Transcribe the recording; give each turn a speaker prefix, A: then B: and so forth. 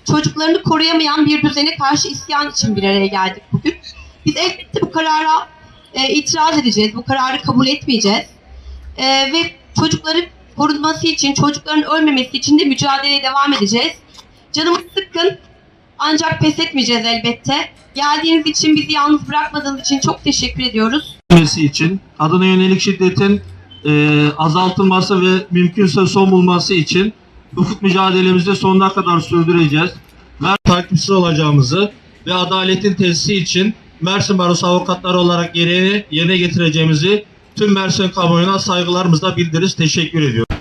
A: Çocuklarını koruyamayan bir düzene karşı isyan için bir araya geldik bugün. Biz elbette bu karara itiraz edeceğiz, bu kararı kabul etmeyeceğiz. Ve çocukların korunması için, çocukların ölmemesi için de mücadeleye devam edeceğiz. Canımız sıkkın, ancak pes etmeyeceğiz elbette. Geldiğiniz için, bizi yalnız bırakmadığınız için çok teşekkür ediyoruz.
B: için, kadına yönelik şiddetin azaltılması ve mümkünse son bulması için hukuk mücadelemizde sonuna kadar sürdüreceğiz. Takipsiz olacağımızı ve adaletin tesisi için Mersin Barosu avukatları olarak gereğini yerine getireceğimizi tüm Mersin kamuoyuna saygılarımızla bildiririz. Teşekkür ediyorum.